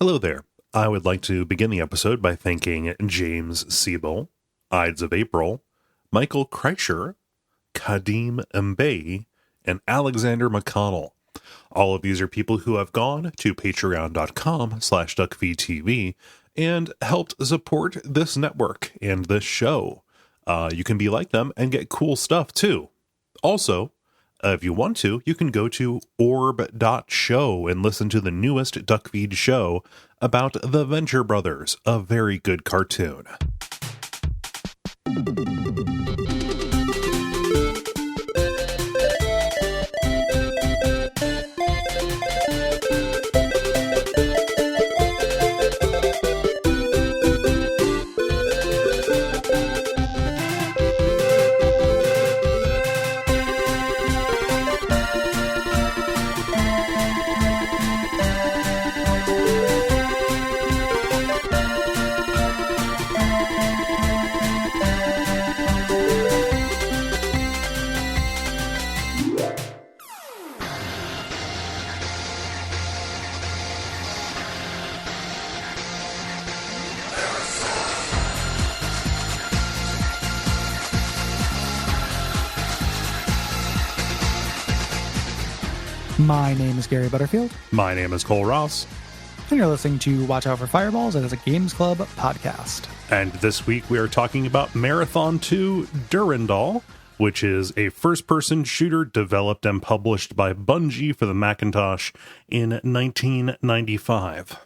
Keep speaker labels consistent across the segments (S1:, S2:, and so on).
S1: Hello there. I would like to begin the episode by thanking James Siebel, Ides of April, Michael Kreischer, Kadim Mbaye, and Alexander McConnell. All of these are people who have gone to patreon.com/Duckfeed.tv and helped support this network and this show. You can be like them and get cool stuff too. Also, if you want to, you can go to orb.show and listen to the newest Duckfeed show about the Venture Brothers, a very good cartoon.
S2: My name is Gary Butterfield.
S1: My name is Cole Ross.
S2: And you're listening to Watch Out for Fireballs. It is a Games Club podcast.
S1: And this week we are talking about Marathon 2 Durandal, which is a first-person shooter developed and published by Bungie for the Macintosh in 1995.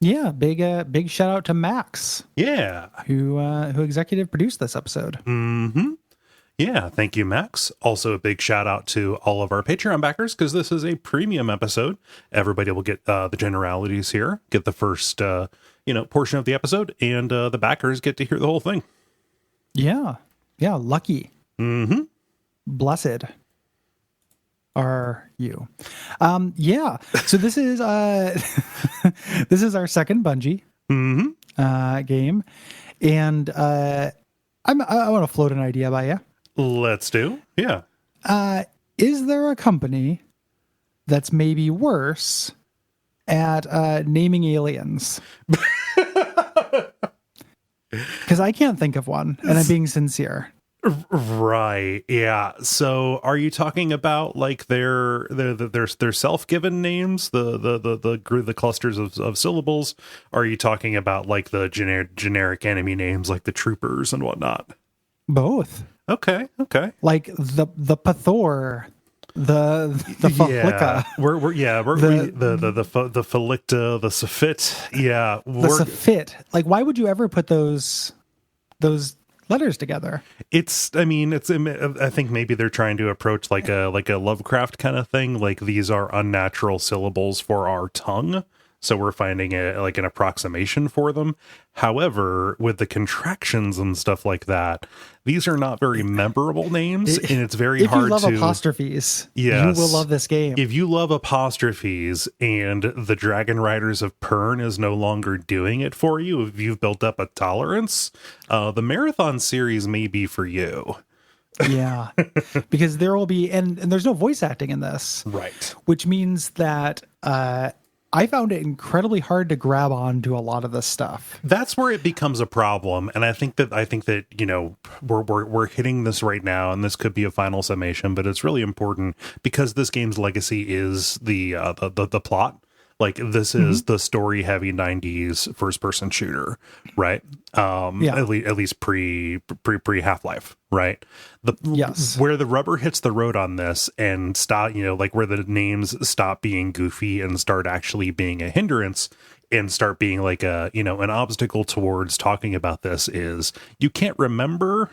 S2: Yeah, big shout out to Max.
S1: Yeah.
S2: Who executive produced this episode.
S1: Mm-hmm. Yeah, thank you, Max. Also, a big shout out to all of our Patreon backers, because this is a premium episode. Everybody will get the generalities here, get the first portion of the episode, and the backers get to hear the whole thing.
S2: Yeah, lucky.
S1: Mm-hmm.
S2: Blessed are you. So this is this is our second Bungie game, and I want to float an idea by you.
S1: Let's do. Yeah.
S2: Is there a company that's maybe worse at naming aliens? Because I can't think of one, and I'm being sincere.
S1: Right. Yeah. So, are you talking about like their self-given names, the clusters of syllables? Are you talking about like the generic enemy names, like the troopers and whatnot?
S2: Both.
S1: Okay.
S2: Like the Pathor, the Falika.
S1: The Falicta, the Safit. Yeah.
S2: The Safit. Like, why would you ever put those letters together? I
S1: think maybe they're trying to approach like a Lovecraft kind of thing. Like, these are unnatural syllables for our tongue, so we're finding like an approximation for them. However, with the contractions and stuff like that, these are not very memorable names, and it's very hard to...
S2: If you love apostrophes,
S1: yes,
S2: you will love this game.
S1: If you love apostrophes and the Dragon Riders of Pern is no longer doing it for you, if you've built up a tolerance, the Marathon series may be for you.
S2: Yeah, because there will be... And there's no voice acting in this.
S1: Right. Which
S2: means that... I found it incredibly hard to grab onto a lot of this stuff.
S1: That's where it becomes a problem, and I think that we're hitting this right now, and this could be a final summation, but it's really important because this game's legacy is the plot. Like, this is the story-heavy 90s first-person shooter, right? At least pre Half-Life, right?
S2: Yes.
S1: Where the rubber hits the road on this and stop, where the names stop being goofy and start actually being a hindrance and start being like an obstacle towards talking about this is you can't remember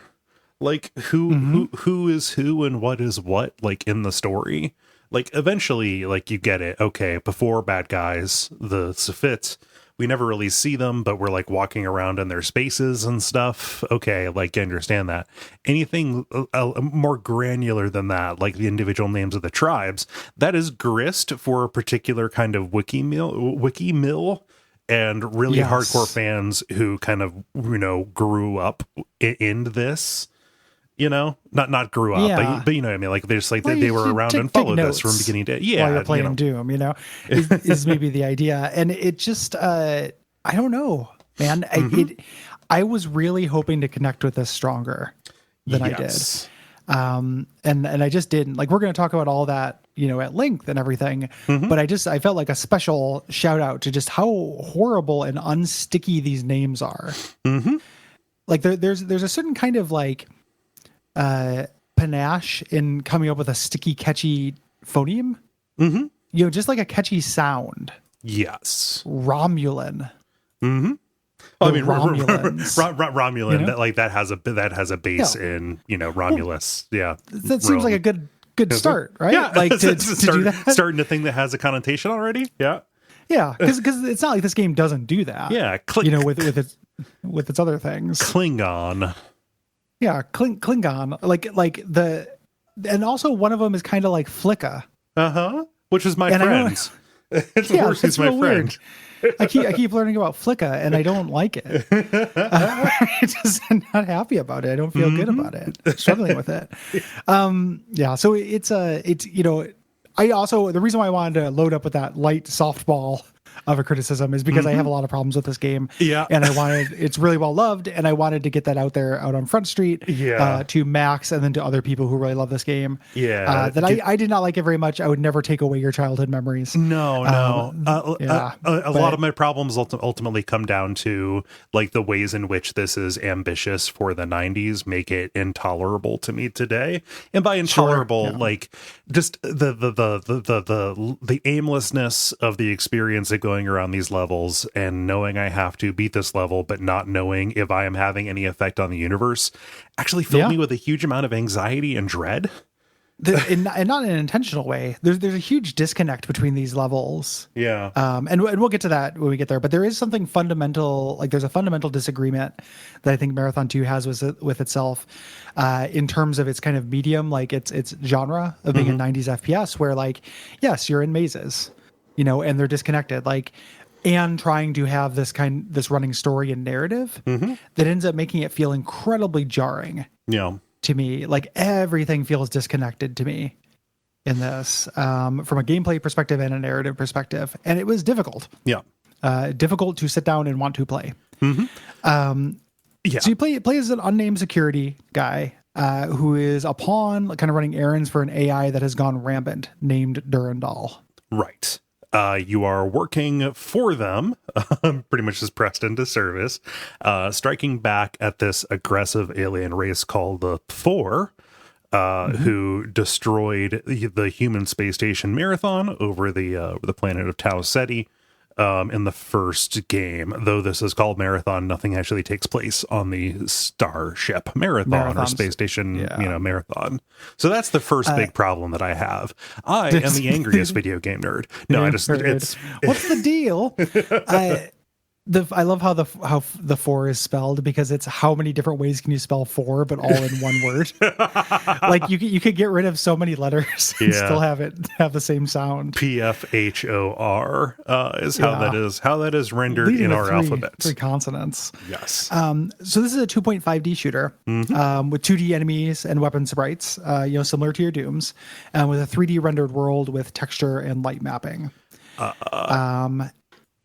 S1: like who is who and what is what, like, in the story. Like, eventually, like, you get it. Okay, before bad guys, the Safit, we never really see them, but we're, like, walking around in their spaces and stuff. Okay, like, you understand that. Anything more granular than that, like the individual names of the tribes, that is grist for a particular kind of wiki mill, and really hardcore fans who kind of, grew up in this. you know, not grew up,
S2: Yeah.
S1: but you know what I mean? Like, there's like,
S2: Well,
S1: they were around and followed this from
S2: notes
S1: beginning to,
S2: while you're playing
S1: you know.
S2: Doom, you know, is maybe the idea. And it just, I don't know, man. I was really hoping to connect with this stronger than I did. And I just didn't. Like, we're going to talk about all that, you know, at length and everything, but I felt like a special shout out to just how horrible and unsticky these names are. Like, there's a certain kind of like panache in coming up with a sticky, catchy phoneme. You know, just like a catchy sound.
S1: Yes.
S2: Romulan.
S1: I mean,
S2: Romulans,
S1: Romulan,
S2: you know?
S1: that has a base in, you know, Romulus. Well,
S2: that seems like a good start, right?
S1: Yeah,
S2: Like to do that.
S1: Starting a thing that has a connotation already. Yeah,
S2: because it's not like this game doesn't do that.
S1: Yeah,
S2: you know, with its other things.
S1: Klingon.
S2: Yeah, Klingon. And also one of them is kind of like Flicka.
S1: Which is my friend. It's
S2: my
S1: friend.
S2: Weird. I keep learning about Flicka and I don't like it. I'm not happy about it. I don't feel good about it. I'm struggling with it. So it's you know, I also, the reason why I wanted to load up with that light softball of a criticism is because I have a lot of problems with this game.
S1: Yeah.
S2: And it's really well loved, and I wanted to get that out there out on Front Street to Max and then to other people who really love this game.
S1: Yeah.
S2: I did not like it very much. I would never take away your childhood memories.
S1: No. A lot of my problems ultimately come down to like the ways in which this is ambitious for the 90s make it intolerable to me today. And by intolerable, like just the aimlessness of the experience of going around these levels and knowing I have to beat this level, but not knowing if I am having any effect on the universe actually filled me with a huge amount of anxiety and dread.
S2: And not in an intentional way. There's a huge disconnect between these levels.
S1: Yeah.
S2: And we'll get to that when we get there. But there is something fundamental. Like, there's a fundamental disagreement that I think Marathon 2 has with itself in terms of its kind of medium, like its genre of being a 90s FPS, where like, yes, you're in mazes, you know, and they're disconnected. Like, and trying to have this running story and narrative that ends up making it feel incredibly jarring.
S1: Yeah.
S2: To me, like everything feels disconnected to me in this, from a gameplay perspective and a narrative perspective, and it was difficult.
S1: Yeah,
S2: difficult to sit down and want to play.
S1: Yeah.
S2: So you play as an unnamed security guy who is a pawn, kind of running errands for an AI that has gone rampant, named Durandal.
S1: Right. You are working for them, pretty much just pressed into service, striking back at this aggressive alien race called the Thor, who destroyed the human space station Marathon over the planet of Tau Ceti in the first game. Though this is called Marathon, nothing actually takes place on the Starship Marathon or space station, Marathon. So that's the first big problem that I have. I am the angriest video game nerd. No,
S2: What's the deal? I love how the 4 is spelled, because it's how many different ways can you spell 4, but all in one word. Like you could get rid of so many letters and still have the same sound.
S1: PFHOR is how that is rendered leading in our alphabet.
S2: 3 consonants.
S1: Yes.
S2: So this is a 2.5D shooter with 2D enemies and weapon sprites, similar to your Dooms, with a 3D rendered world with texture and light mapping.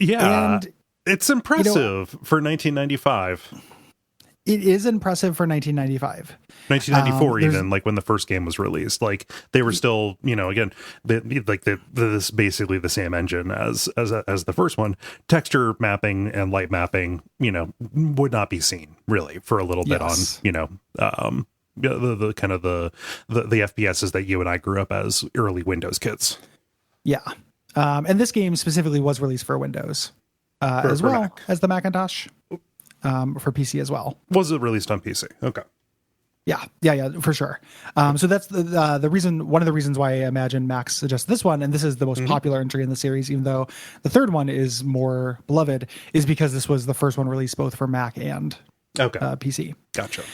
S2: And
S1: it's impressive for 1995.
S2: It is impressive for 1995.
S1: 1994, even like when the first game was released, like they were still, again, this basically the same engine as the first one. Texture mapping and light mapping, would not be seen really for a little bit on, the kind of the FPSs that you and I grew up as early Windows kids.
S2: Yeah, and this game specifically was released for Windows. As well Mac. As the Macintosh, for PC as well.
S1: Was it released on PC? Okay.
S2: Yeah, for sure. So that's the reason. One of the reasons why I imagine Max suggests this one, and this is the most popular entry in the series, even though the third one is more beloved, is because this was the first one released both for Mac and PC.
S1: Gotcha.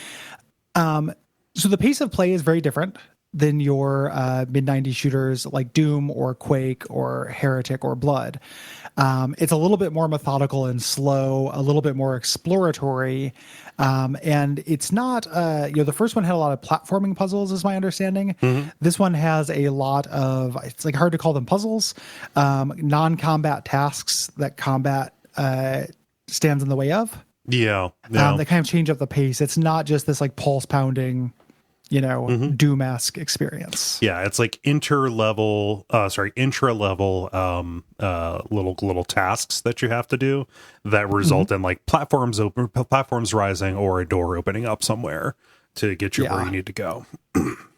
S2: So the pace of play is very different than your mid-90s shooters like Doom or Quake or Heretic or Blood. It's a little bit more methodical and slow, a little bit more exploratory. And it's not, the first one had a lot of platforming puzzles, is my understanding. This one has a lot of, it's like hard to call them puzzles, non-combat tasks that combat stands in the way of.
S1: Yeah.
S2: They kind of change up the pace. It's not just this like pulse pounding, Doom-esque experience.
S1: Yeah, it's like intra-level little tasks that you have to do that result in like platforms rising or a door opening up somewhere to get you where you need to go.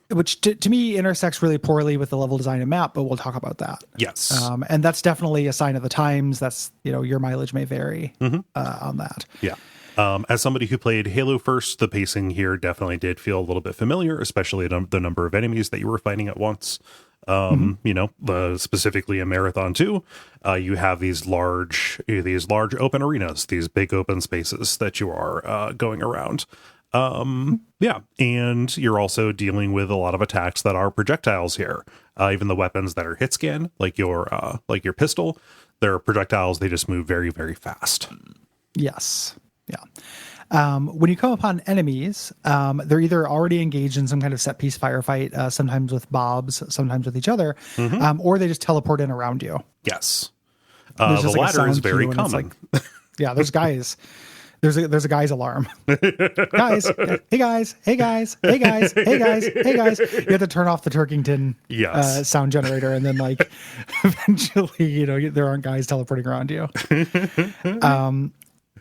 S2: Which to me intersects really poorly with the level design and map, but we'll talk about that.
S1: Yes.
S2: And that's definitely a sign of the times. That's, your mileage may vary on that.
S1: Yeah. As somebody who played Halo first, the pacing here definitely did feel a little bit familiar, especially the number of enemies that you were fighting at once. Specifically in Marathon 2, you have these large open arenas, these big open spaces that you are going around. And you're also dealing with a lot of attacks that are projectiles here. Even the weapons that are hit scan, like your pistol, they're projectiles. They just move very, very fast.
S2: Yes. Yeah. When you come upon enemies, they're either already engaged in some kind of set piece firefight, sometimes with mobs, sometimes with each other, or they just teleport in around you.
S1: Yes. The latter is very common.
S2: There's guys. There's a guy's alarm. Guys, hey guys, hey guys, hey guys, hey guys, hey guys. You have to turn off the Turkington sound generator, and then like eventually, there aren't guys teleporting around you.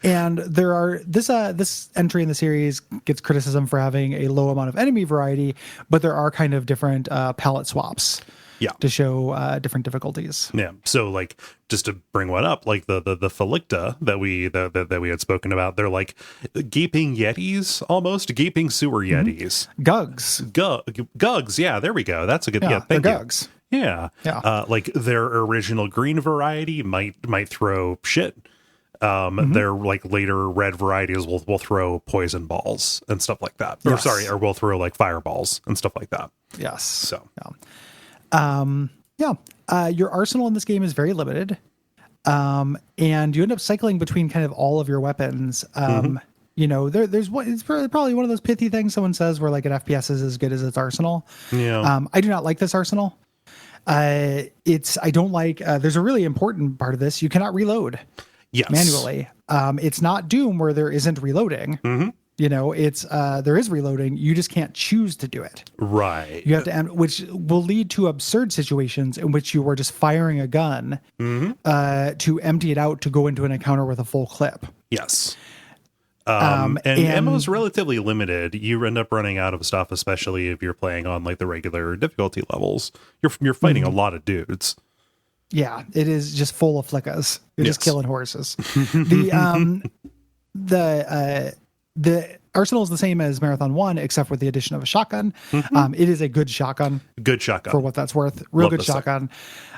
S2: And there are this entry in the series gets criticism for having a low amount of enemy variety, but there are kind of different palette swaps. To show different difficulties. Yeah.
S1: So like just to bring one up, like the Felicta that we had spoken about, they're like gaping yetis, almost gaping sewer yetis. Gugs. Yeah, there we go. That's a good. Yeah, thank you.
S2: Gugs.
S1: Yeah. Like their original green variety might throw shit. Their like later red varieties will throw poison balls and stuff like that. Or will throw like fireballs and stuff like that.
S2: Yes.
S1: So.
S2: Your arsenal in this game is very limited. And you end up cycling between kind of all of your weapons. There's one, it's probably one of those pithy things someone says where like an FPS is as good as its arsenal.
S1: Yeah.
S2: I do not like this arsenal. I don't like, there's a really important part of this. You cannot reload manually. It's not Doom where there isn't reloading. It's there is reloading. You just can't choose to do it.
S1: Right.
S2: You have to, which will lead to absurd situations in which you were just firing a gun to empty it out to go into an encounter with a full clip.
S1: Yes. And ammo is relatively limited. You end up running out of stuff, especially if you're playing on like the regular difficulty levels. You're fighting a lot of dudes.
S2: Yeah, it is just full of flickas. You're just killing horses. The arsenal is the same as Marathon 1, except with the addition of a shotgun. It is a good shotgun.
S1: Good shotgun.
S2: For what that's worth. Real good shotgun.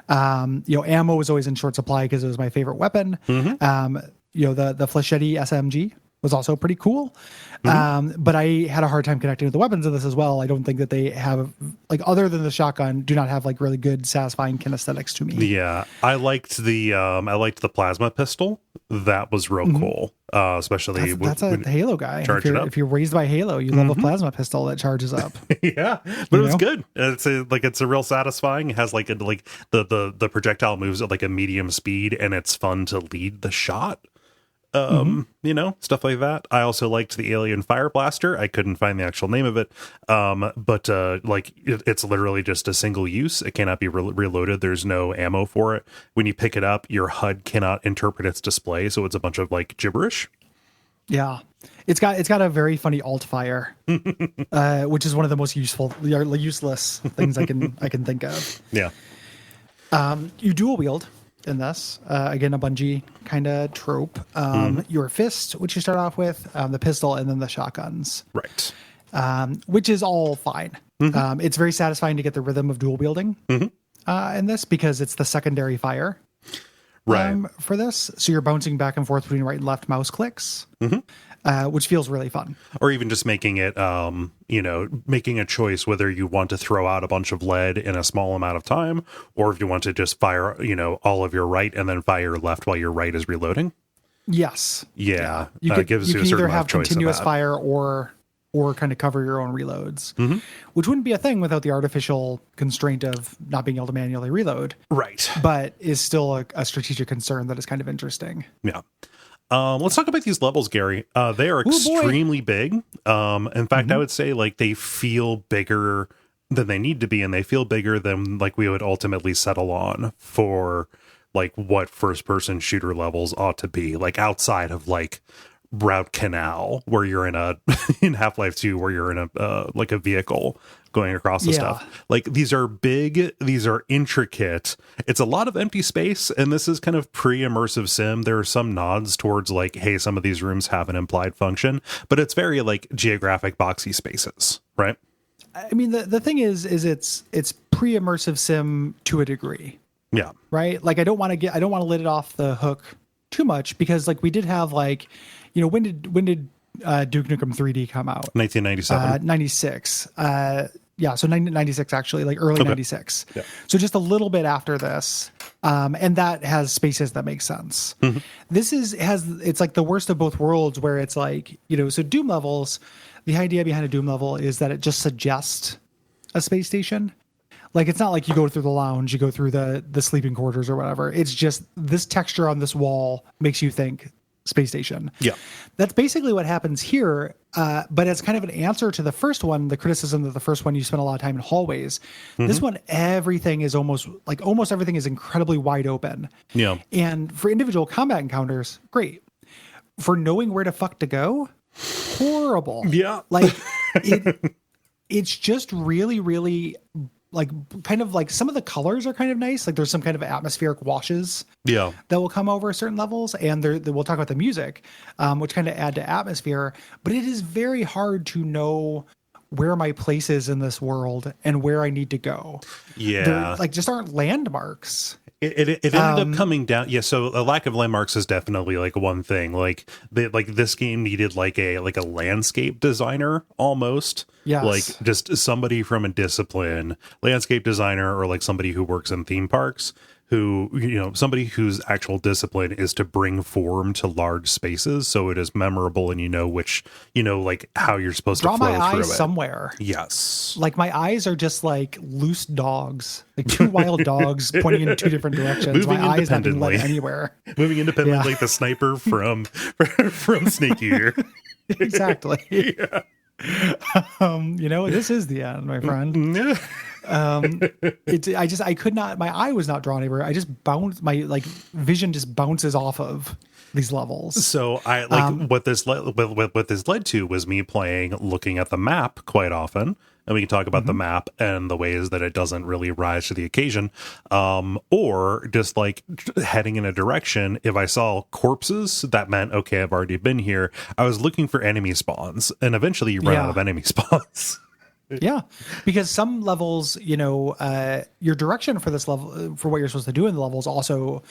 S2: Ammo was always in short supply because it was my favorite weapon. The Flechette SMG was also pretty cool. But I had a hard time connecting with the weapons of this as well. I don't think that they have, like, other than the shotgun, do not have like really good, satisfying kinesthetics to me.
S1: Yeah, I liked the plasma pistol. That was real cool. Especially
S2: that's a Halo guy. If you're raised by Halo, you love a plasma pistol that charges up.
S1: Yeah, but it was good. It's a real satisfying. It has like the projectile moves at like a medium speed, and it's fun to lead the shot. Stuff like that. I also liked the Alien Fire Blaster. I couldn't find the actual name of it. But it's literally just a single use. It cannot be reloaded. There's no ammo for it. When you pick it up, your HUD cannot interpret its display. So it's a bunch of like gibberish.
S2: Yeah. It's got a very funny alt fire, which is one of the most useless things I can think of.
S1: Yeah.
S2: You dual wield in this, again, a Bungie kind of trope. Your fist, which you start off with, the pistol, and then the shotguns.
S1: Right.
S2: Which is all fine. It's very satisfying to get the rhythm of dual wielding in this because it's the secondary fire.
S1: Right.
S2: For this. So you're bouncing back and forth between right and left mouse clicks. which feels really fun.
S1: Or even just making it, making a choice whether you want to throw out a bunch of lead in a small amount of time, or if you want to just fire, all of your right and then fire your left while your right is reloading.
S2: Yes.
S1: Yeah.
S2: You can either have
S1: choice
S2: continuous fire or kind of cover your own reloads, which wouldn't be a thing without the artificial constraint of not being able to manually reload.
S1: Right.
S2: But is still a strategic concern that is kind of interesting.
S1: Yeah. Let's talk about these levels, Gary. They are extremely big. In fact, I would say like they feel bigger than they need to be, and they feel bigger than like we would ultimately settle on for like what first person shooter levels ought to be, like outside of like Route Canal, where you're in in Half-Life 2, where you're in a vehicle going across the stuff. Like these are big, these are intricate. It's a lot of empty space, and this is kind of pre-immersive sim. There are some nods towards like, hey, some of these rooms have an implied function, but it's very like geographic boxy spaces, right?
S2: I mean, the thing is it's pre-immersive sim to a degree.
S1: Yeah.
S2: Right. Like I don't want to let it off the hook too much, because like we did have like, when did Duke Nukem 3D come out?
S1: 1997.
S2: 96. Yeah, so 96 actually, like early 96. Yeah. So just a little bit after this. And that has spaces that make sense. This it's like the worst of both worlds, where it's like, so Doom levels, the idea behind a Doom level is that it just suggests a space station. Like, it's not like you go through the lounge, you go through the sleeping quarters or whatever. It's just this texture on this wall makes you think space station.
S1: Yeah.
S2: That's basically what happens here. But as kind of an answer to the first one, the criticism that the first one, you spent a lot of time in hallways. This one, everything is almost everything is incredibly wide open.
S1: Yeah.
S2: And for individual combat encounters, great. For knowing where the fuck to go, horrible.
S1: Yeah.
S2: Like it's just really, really like kind of like some of the colors are kind of nice. Like there's some kind of atmospheric washes that will come over certain levels. And we'll talk about the music, which kind of add to atmosphere, but it is very hard to know where my place is in this world and where I need to go.
S1: Yeah.
S2: There like just aren't landmarks.
S1: It ended up coming down. Yeah. So a lack of landmarks is definitely like one thing. Like this game needed like a landscape designer almost.
S2: Yes.
S1: Like just somebody from a discipline, landscape designer, or like somebody who works in theme parks, who, somebody whose actual discipline is to bring form to large spaces so it is memorable and which, like how you're supposed to flow through it.
S2: Draw my eyes somewhere.
S1: Yes.
S2: Like my eyes are just like loose dogs, like two wild dogs pointing in two different directions.
S1: Moving
S2: my eyes not being led anywhere.
S1: Moving independently like the sniper from Snake Eater.
S2: Exactly.
S1: Yeah.
S2: This is the end, my friend. I could not, my eye was not drawn anywhere. I just bounced, my like vision just bounces off of these levels.
S1: So I like what this led to was me looking at the map quite often. And we can talk about the map and the ways that it doesn't really rise to the occasion. Or just like heading in a direction. If I saw corpses, that meant, okay, I've already been here. I was looking for enemy spawns, and eventually you run out of enemy spawns.
S2: Yeah, because some levels, your direction for this level, for what you're supposed to do in the levels also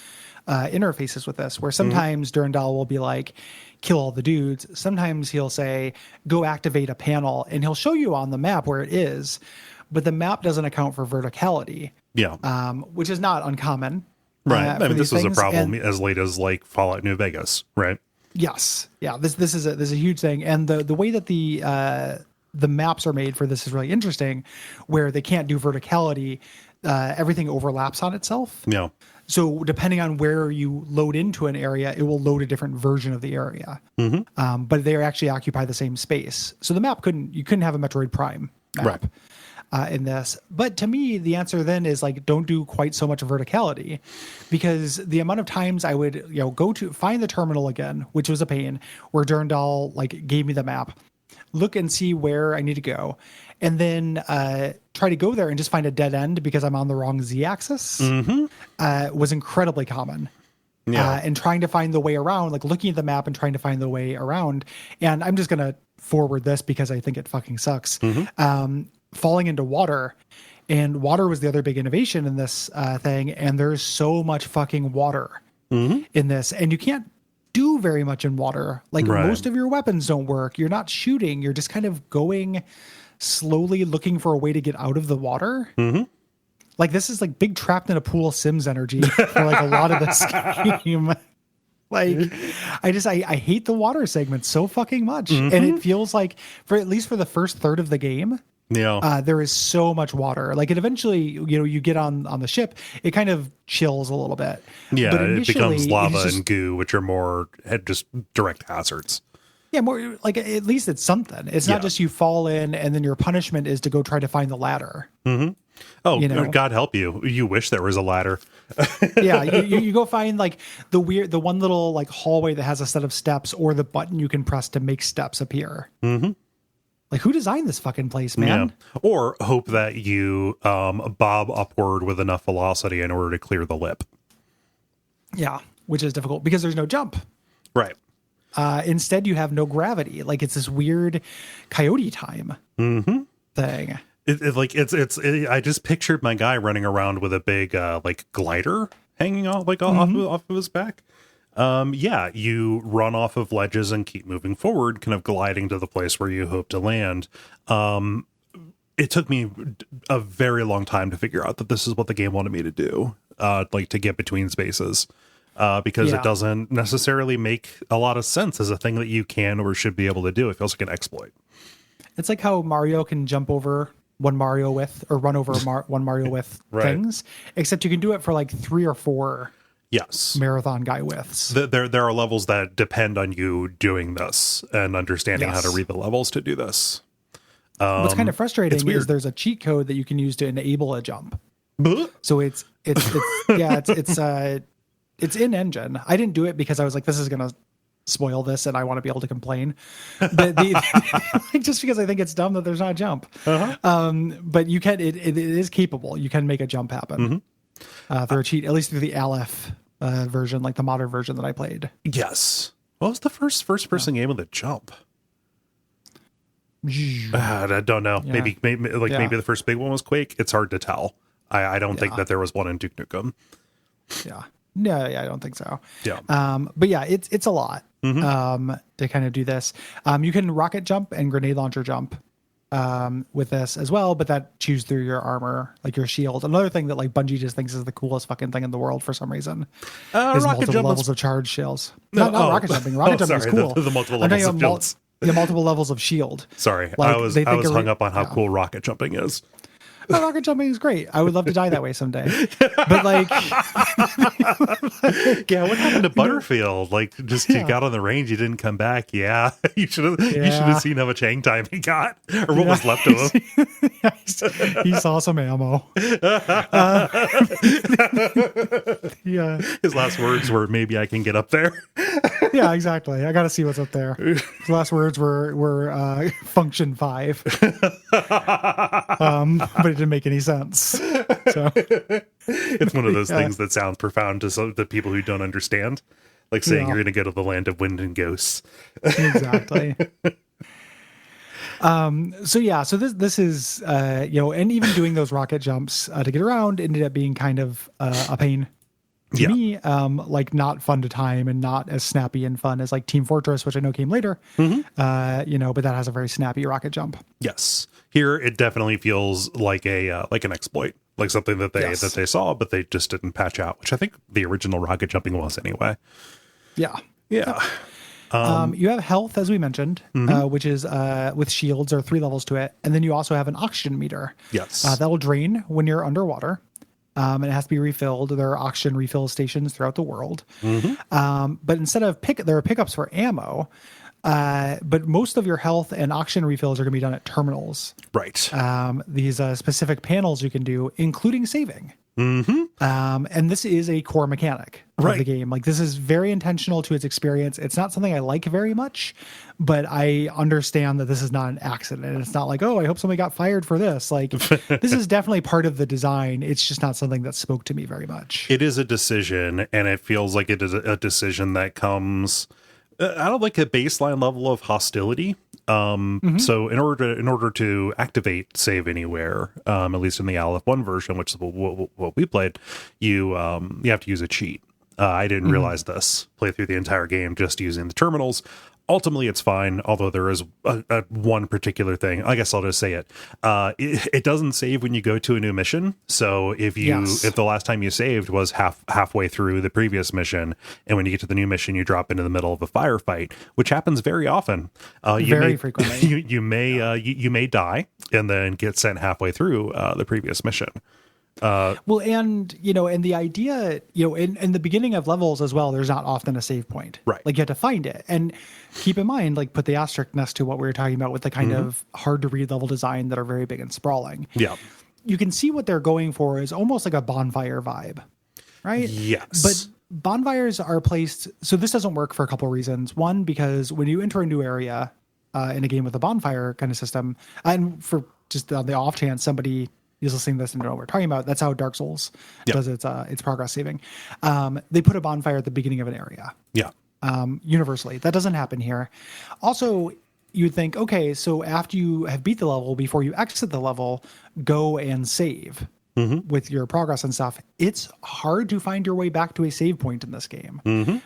S2: interfaces with this, where sometimes Durandal will be like, kill all the dudes. Sometimes he'll say, go activate a panel, and he'll show you on the map where it is, but the map doesn't account for verticality. Yeah. Which is not uncommon.
S1: Right. I mean, this was a problem as late as like Fallout New Vegas, right?
S2: Yes. Yeah. This is a huge thing. And the way that the maps are made for this is really interesting, where they can't do verticality. Everything overlaps on itself. Yeah. So depending on where you load into an area, it will load a different version of the area. But they actually occupy the same space. So the map you couldn't have a Metroid Prime map in this. But to me, the answer then is like, don't do quite so much verticality, because the amount of times I would, go to find the terminal again, which was a pain, where Durandal like gave me the map, look and see where I need to go, and then try to go there and just find a dead end because I'm on the wrong z-axis was incredibly common. Yeah. And trying to find the way around, like looking at the map and trying to find the way around. And I'm just going to forward this because I think it fucking sucks. Falling into water. And water was the other big innovation in this thing. And there's so much fucking water in this. And you can't do very much in water. Like
S1: Right.
S2: most of your weapons don't work. You're not shooting. You're just kind of going slowly looking for a way to get out of the water.
S1: Mm-hmm.
S2: Like this is like big trapped in a pool Sims energy for like a lot of this game. Like I hate the water segment so fucking much. And it feels like for at least for the first third of the game,
S1: Yeah.
S2: there is so much water. Like it eventually, you get on the ship, it kind of chills a little bit.
S1: Yeah,
S2: But
S1: it becomes
S2: initially,
S1: lava
S2: it's just-
S1: and goo, which are more just direct hazards.
S2: yeah, more like at least it's something. It's not just you fall in and then your punishment is to go try to find the ladder.
S1: Oh,
S2: You know?
S1: God help you. You wish there was a ladder.
S2: Yeah, you go find like the one little like hallway that has a set of steps or the button you can press to make steps appear. Mm-hmm. Like who designed this fucking place, man?
S1: Yeah. Or hope that you bob upward with enough velocity in order to clear the lip.
S2: Yeah, which is difficult because there's no jump.
S1: Right.
S2: Instead, you have no gravity. Like it's this weird coyote time thing.
S1: I just pictured my guy running around with a big like glider hanging off off of his back. Yeah, you run off of ledges and keep moving forward, kind of gliding to the place where you hope to land. It took me a very long time to figure out that this is what the game wanted me to do, like to get between spaces, because it doesn't necessarily make a lot of sense as a thing that you can or should be able to do. It feels like an exploit.
S2: It's like how Mario can jump over one Mario with or run over one Mario with
S1: Right.
S2: things, except you can do it for like 3 or 4
S1: Yes.
S2: marathon guy widths.
S1: There are levels that depend on you doing this and understanding how to read the levels to do this.
S2: What's kind of frustrating
S1: weird.
S2: is there's a cheat code that you can use to enable a jump.
S1: Buh.
S2: So it's in engine. I didn't do it because I was like, this is gonna spoil this, and I want to be able to complain. But like, just because I think it's dumb that there's not a jump. But you can. It is capable. You can make a jump happen through a cheat, at least through the Aleph version, like the modern version that I played.
S1: Yes. What was the first person game with a jump? I don't know.
S2: Yeah.
S1: Maybe the first big one was Quake. It's hard to tell. I don't think that there was one in Duke Nukem.
S2: Yeah. No, yeah, I don't think so.
S1: Yeah.
S2: But yeah, it's a lot to kind of do this. You can rocket jump and grenade launcher jump with this as well, but that chews through your armor, like your shield. Another thing that like Bungie just thinks is the coolest fucking thing in the world for some reason is multiple levels of charge shields. Not rocket jumping. Rocket jumping is cool.
S1: The multiple levels of shields.
S2: The multiple levels of shield.
S1: Sorry,
S2: Like,
S1: I was hung up on how cool rocket jumping is.
S2: Oh, rocket jumping is great. I would love to die that way someday. But like,
S1: yeah, what happened to Butterfield? Like, just you got on the range, you didn't come back. Yeah, you should have seen how much hang time he got, or what was left of him.
S2: He saw some ammo. Yeah,
S1: His last words were, "Maybe I can get up there."
S2: yeah, exactly. I got to see what's up there. His last words were function 5. But it didn't make any sense. So
S1: It's one of those things that sounds profound to the people who don't understand, like saying you're going to go to the land of wind and ghosts.
S2: Exactly. So this is and even doing those rocket jumps to get around ended up being kind of a pain to me, like not fun to time and not as snappy and fun as like Team Fortress, which I know came later. But that has a very snappy rocket jump.
S1: Yes, here it definitely feels like an exploit, like something that they saw, but they just didn't patch out, which I think the original rocket jumping was anyway.
S2: Yeah.
S1: Yeah.
S2: You have health, as we mentioned, which is with shields, or 3 levels to it, and then you also have an oxygen meter.
S1: Yes,
S2: that'll drain when you're underwater. And it has to be refilled. There are oxygen refill stations throughout the world. But instead of there are pickups for ammo, but most of your health and oxygen refills are going to be done at terminals.
S1: Right.
S2: These specific panels you can do, including saving. And this is a core mechanic of the game. Like, this is very intentional to its experience. It's not something I like very much, but I understand that this is not an accident. It's not like, oh, I hope somebody got fired for this. Like, this is definitely part of the design. It's just not something that spoke to me very much.
S1: It is a decision, and it feels like it is a decision that comes out of like a baseline level of hostility. So in order to activate Save Anywhere, at least in the Aleph 1 version, which is what we played, you have to use a cheat. I didn't realize this. Play through the entire game just using the terminals. Ultimately, it's fine, although there is one particular thing. I guess I'll just say it. It doesn't save when you go to a new mission. So if the last time you saved was halfway through the previous mission, and when you get to the new mission, you drop into the middle of a firefight, which happens very often.
S2: Very frequently.
S1: You may die and then get sent halfway through the previous mission.
S2: Well, and the idea, in the beginning of levels as well, there's not often a save point,
S1: right?
S2: Like you have to find it, and keep in mind, like put the asterisk next to what we were talking about with the kind of hard to read level design that are very big in sprawling.
S1: Yeah,
S2: you can see what they're going for is almost like a bonfire vibe, right?
S1: Yes,
S2: but bonfires are placed. So this doesn't work for a couple of reasons. One, because when you enter a new area in a game with a bonfire kind of system, and for just on the off chance somebody is listening to this and don't know what we're talking about, that's how Dark Souls does its progress saving. They put a bonfire at the beginning of an area.
S1: Yeah.
S2: Universally. That doesn't happen here. Also, you'd think, okay, so after you have beat the level, before you exit the level, go and save with your progress and stuff. It's hard to find your way back to a save point in this game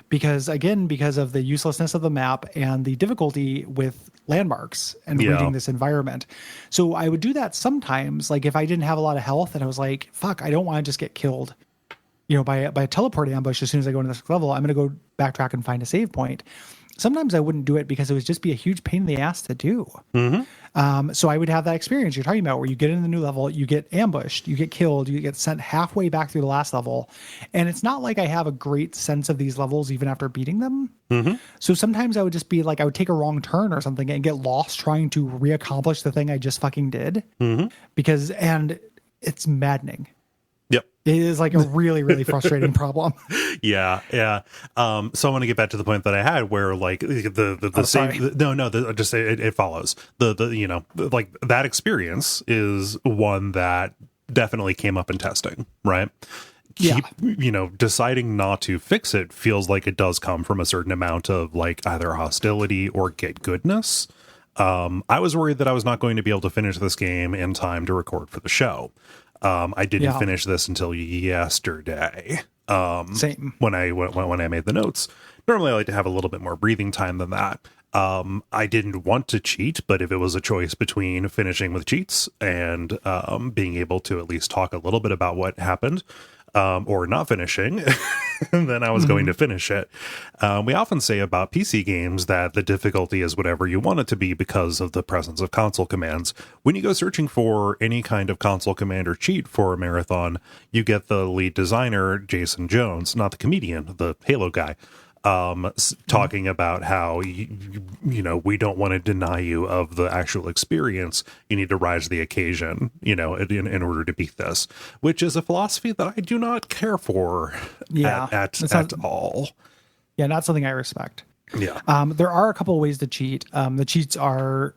S2: because of the uselessness of the map and the difficulty with landmarks and reading this environment. So I would do that sometimes, like if I didn't have a lot of health and I was like, fuck, I don't want to just get killed, by a teleport ambush as soon as I go into this level. I'm going to go backtrack and find a save point. Sometimes I wouldn't do it because it would just be a huge pain in the ass to do. So I would have that experience you're talking about where you get in the new level, you get ambushed, you get killed, you get sent halfway back through the last level. And it's not like I have a great sense of these levels even after beating them. So sometimes I would just be like, I would take a wrong turn or something and get lost trying to reaccomplish the thing I just fucking did. And it's maddening.
S1: Yep.
S2: It is like a really, really frustrating problem.
S1: Yeah. So I want to get back to the point that I had where like the same, just say it follows like that experience is one that definitely came up in testing, right? Deciding not to fix it feels like it does come from a certain amount of like either hostility or get goodness. I was worried that I was not going to be able to finish this game in time to record for the show. I didn't finish this until yesterday.
S2: Same.
S1: When I made the notes. Normally I like to have a little bit more breathing time than that. I didn't want to cheat, but if it was a choice between finishing with cheats and being able to at least talk a little bit about what happened, or not finishing, then I was going to finish it. We often say about PC games that the difficulty is whatever you want it to be because of the presence of console commands. When you go searching for any kind of console command or cheat for a marathon, you get the lead designer, Jason Jones, not the comedian, the Halo guy, talking about how we don't want to deny you of the actual experience. You need to rise to the occasion, in order to beat this, which is a philosophy that I do not care for at all.
S2: Yeah, not something I respect.
S1: Yeah.
S2: There are a couple of ways to cheat. The cheats are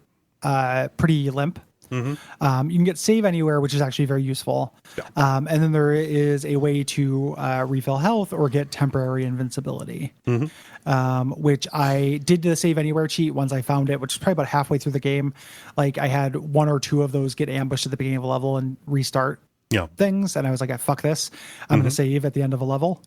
S2: pretty limp. You can get save anywhere, which is actually very useful. And then there is a way to refill health or get temporary invincibility, which I did the save anywhere cheat once I found it, which is probably about halfway through the game. Like I had one or two of those get ambushed at the beginning of a level and restart things. And I was like, fuck this. I'm going to save at the end of a level.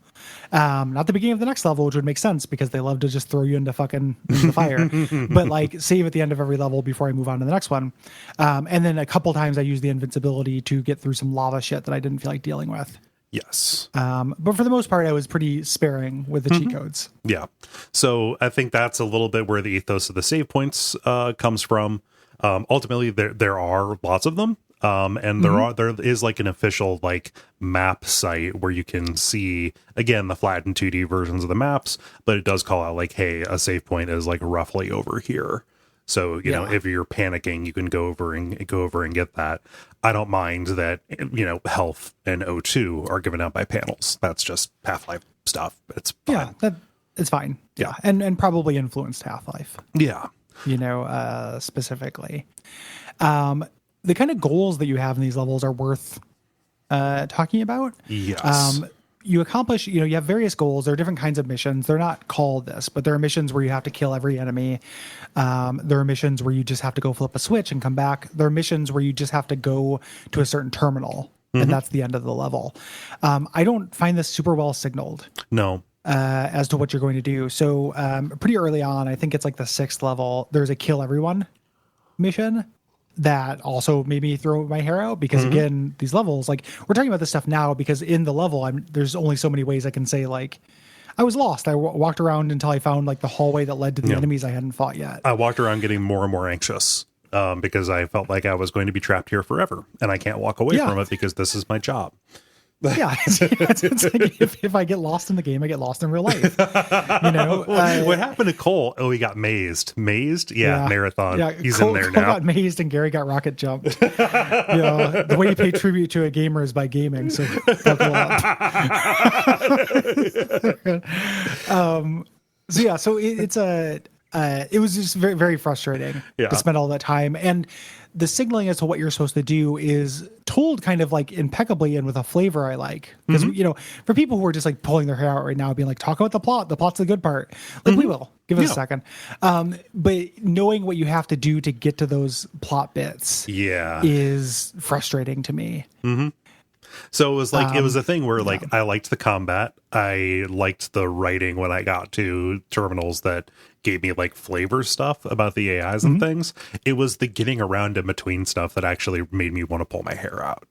S2: Not the beginning of the next level, which would make sense because they love to just throw you into the fire, but like save at the end of every level before I move on to the next one. And then a couple times I used the invincibility to get through some lava shit that I didn't feel like dealing with.
S1: Yes.
S2: But for the most part, I was pretty sparing with the cheat codes. Yeah.
S1: So I think that's a little bit where the ethos of the save points comes from. Ultimately, there are lots of them. And there is like an official like map site where you can see again the flattened 2D versions of the maps, but it does call out like, hey, a save point is like roughly over here. So if you're panicking, you can go over and get that. I don't mind that health and O2 are given out by panels. That's just Half-Life stuff. It's fine.
S2: Yeah, it's fine. Yeah, and probably influenced Half-Life.
S1: Yeah,
S2: specifically. The kind of goals that you have in these levels are worth talking about.
S1: Yes.
S2: You accomplish, you have various goals. There are different kinds of missions. They're not called this, but there are missions where you have to kill every enemy. There are missions where you just have to go flip a switch and come back. There are missions where you just have to go to a certain terminal, and that's the end of the level. I don't find this super well signaled.
S1: No.
S2: as to what you're going to do. So pretty early on, I think it's like the 6th level, there's a kill everyone mission that also made me throw my hair out because again, these levels, like we're talking about this stuff now because in the level, there's only so many ways I can say like, I was lost. I walked around until I found like the hallway that led to the enemies I hadn't fought yet.
S1: I walked around getting more and more anxious because I felt like I was going to be trapped here forever and I can't walk away from it because this is my job.
S2: Yeah, it's like if I get lost in the game, I get lost in real life. You know,
S1: what happened to Cole? Oh, he got mazed. Mazed? Yeah, marathon. Yeah, He's
S2: Cole,
S1: in there
S2: Cole
S1: now.
S2: Got mazed and Gary got rocket jumped. You know, the way you pay tribute to a gamer is by gaming. So buckle up. So it was just very, very frustrating to spend all that time. And the signaling as to what you're supposed to do is told kind of like impeccably and with a flavor I like. Because, you know, for people who are just like pulling their hair out right now, being like, talk about the plot's the good part. Like we will. Give us a second. But knowing what you have to do to get to those plot bits is frustrating to me.
S1: So it was like it was a thing where like I liked the combat. I liked the writing when I got to terminals that gave me like flavor stuff about the AIs and things. It was the getting around in between stuff that actually made me want to pull my hair out.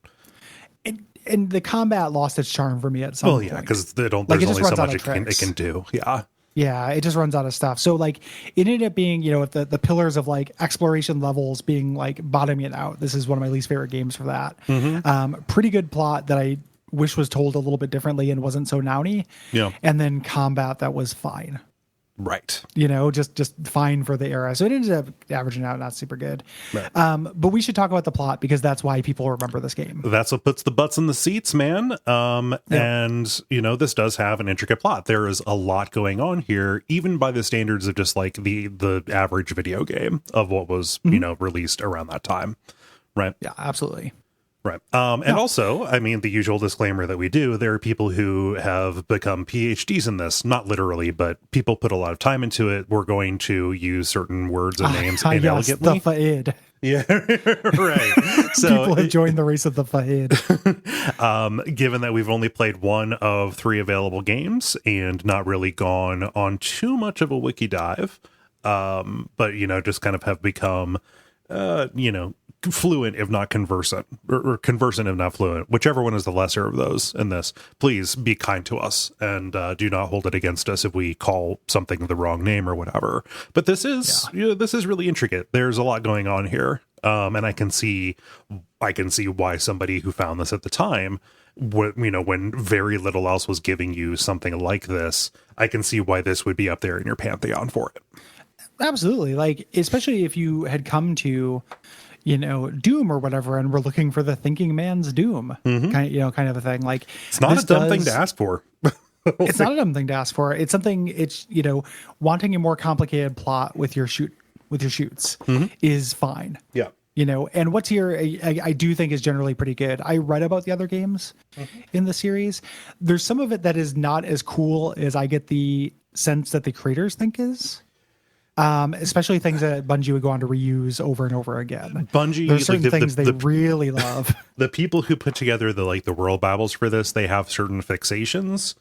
S2: And the combat lost its charm for me at some point.
S1: Well, yeah, because there's only so much it can do. Yeah.
S2: Yeah, it just runs out of stuff. So like it ended up being, you know, with the pillars of like exploration levels being like bottoming it out. This is one of my least favorite games for that. Pretty good plot that I wish was told a little bit differently and wasn't so nowny. Yeah. And then combat that was fine.
S1: Right.
S2: You know, just fine for the era. So it ended up averaging out not super good. Right. But we should talk about the plot because that's why people remember this game.
S1: That's what puts the butts in the seats, man. And, you know, this does have an intricate plot. There is a lot going on here, even by the standards of just like the average video game of what was, you know, released around that time. Right.
S2: Yeah, absolutely.
S1: Right. And also, I mean, the usual disclaimer that we do, there are people who have become PhDs in this, not literally, but people put a lot of time into it. We're going to use certain words and names inelegantly.
S2: Yes, the Fa'id.
S1: Yeah, right. So
S2: people have joined the race of the Fa'id.
S1: Given that we've only played one of 3 available games and not really gone on too much of a wiki dive, but, you know, just kind of have become, you know, fluent if not conversant, or conversant if not fluent, whichever one is the lesser of those in this. Please be kind to us and do not hold it against us if we call something the wrong name or whatever. But this is you know, this is really intricate. There's a lot going on here, and I can see why somebody who found this at the time, you know, when very little else was giving you something like this, I can see why this would be up there in your pantheon for it. Absolutely.
S2: Like, especially if you had come to, you know, Doom or whatever, and we're looking for the thinking man's Doom, kind of a thing. Like,
S1: it's not a dumb thing to ask for.
S2: It's not a dumb thing to ask for. It's something. It's, you know, wanting a more complicated plot with your shoots is fine.
S1: Yeah.
S2: You know, and what's here, I do think is generally pretty good. I read about the other games in the series. There's some of it that is not as cool as I get the sense that the creators think is. Especially things that Bungie would go on to reuse over and over again.
S1: Bungie,
S2: there's certain things they really love.
S1: The people who put together the world Bibles for this, they have certain fixations